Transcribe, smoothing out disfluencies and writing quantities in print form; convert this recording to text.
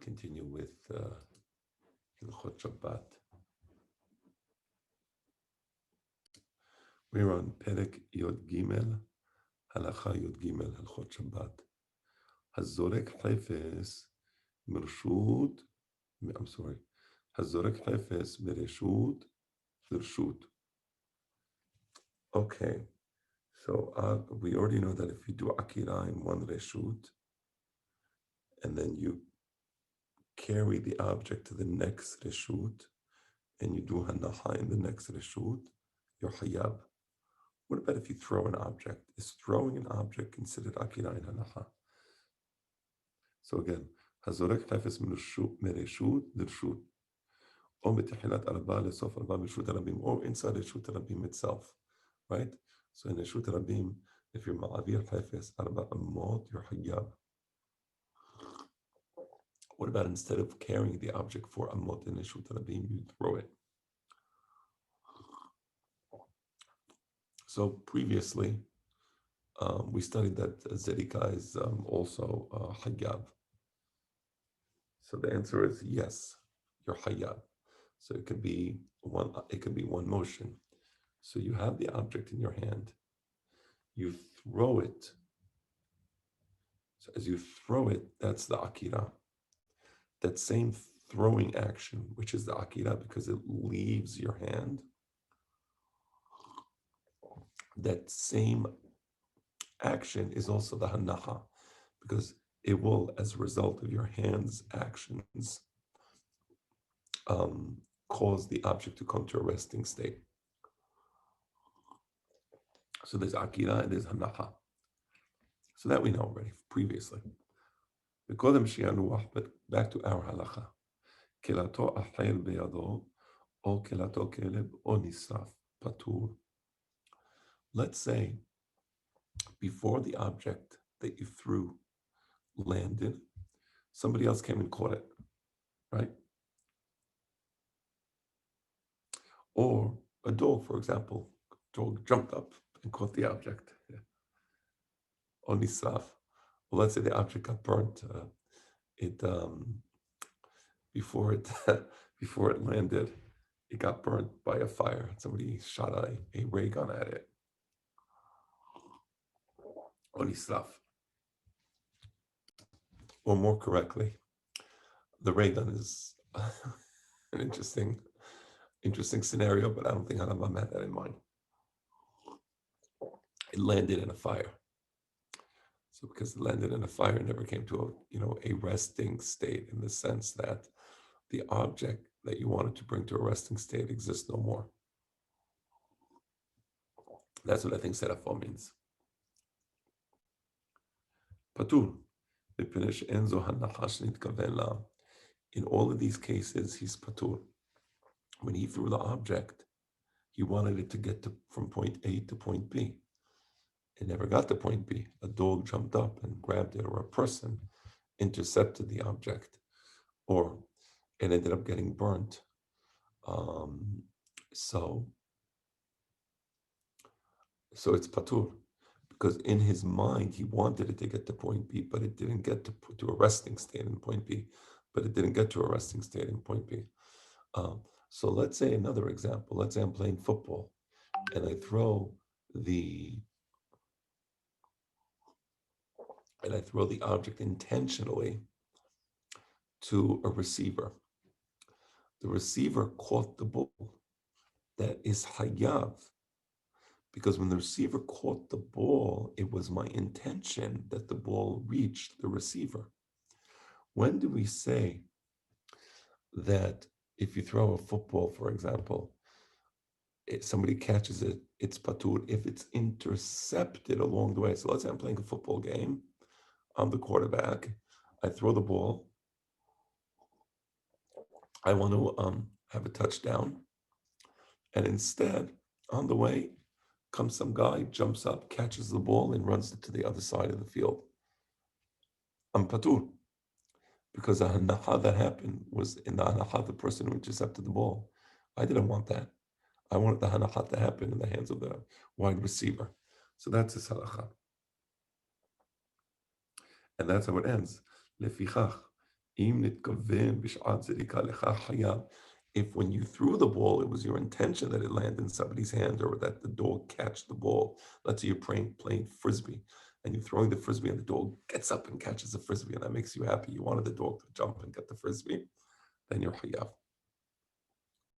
continue with Hilchot Shabbat. We're on Perek Yod Gimel, Halacha Yod Gimel, Hilchot Shabbat. Hazorek Hafez Mirshut, I'm sorry, Hazorek Hafez Mireshut Lirshut. Okay, so we already know that if you do Akira in one Reshut, and then you carry the object to the next Reshut, and you do Hanacha in the next Reshut, you're Hayab. What about if you throw an object? Is throwing an object considered Akira in Hanacha? So again, Hazorek Hafez Mereshut Lirshut. Or B'Techilat Arba Lesof Arba B'Reshut Rabim, or inside Reshut Rabim itself, right? So in Reshut Rabim, if you're Ma'avir Hafez Arba Amot, you're Hayab. What about instead of carrying the object for Amot in Reshut Rabim, you throw it? So previously, we studied that Zerika is also Hayab. So the answer is yes, you're Hayab. So it could be one motion. So you have the object in your hand, you throw it. So as you throw it, that's the Akira. That same throwing action, which is the Akira because it leaves your hand, that same action is also the Hanacha because it will, as a result of your hand's actions, cause the object to come to a resting state. So there's Akira and there's Hanacha. So that we know already previously. But back to our halacha. Kelato achel beyado, or kelato keleb, or nisraf, patur. Let's say before the object that you threw landed, somebody else came and caught it, right? Or a dog, for example, dog jumped up and caught the object. Or nisraf. Well, let's say the object got burnt. Before it landed, it got burnt by a fire. Somebody shot a ray gun at it. Or nisraf. Or more correctly, the ray gun is an interesting scenario, but I don't think Hanabam had that in mind. It landed in a fire. So because it landed in a fire, it never came to a resting state in the sense that the object that you wanted to bring to a resting state exists no more. That's what I think Serafo means. Patur. In all of these cases, he's patur. When he threw the object, he wanted it to get from point A to point B. It never got to point B. A dog jumped up and grabbed it, or a person intercepted the object, or it ended up getting burnt. So it's patur, because in his mind he wanted it to get to point B, but it didn't get to a resting state in point B. So let's say another example. Let's say I'm playing football, and I throw the object intentionally to a receiver. The receiver caught the ball. That is hayav. Because when the receiver caught the ball, it was my intention that the ball reached the receiver. When do we say that if you throw a football, for example, if somebody catches it, it's patur if it's intercepted along the way? So let's say I'm playing a football game. I'm the quarterback. I throw the ball. I want to have a touchdown. And instead, on the way, comes some guy, jumps up, catches the ball, and runs it to the other side of the field. I'm patur. Because the hanacha that happened was in the hanacha, the person who intercepted the ball. I didn't want that. I wanted the hanacha to happen in the hands of the wide receiver. So that's his halacha. And that's how it ends. Lefichach, אם נתכוון בשעת זריקה לך חייב. If when you threw the ball, it was your intention that it land in somebody's hand or that the dog catch the ball. Let's say you're playing frisbee and you're throwing the frisbee and the dog gets up and catches the frisbee and that makes you happy. You wanted the dog to jump and get the frisbee, then you're hayav.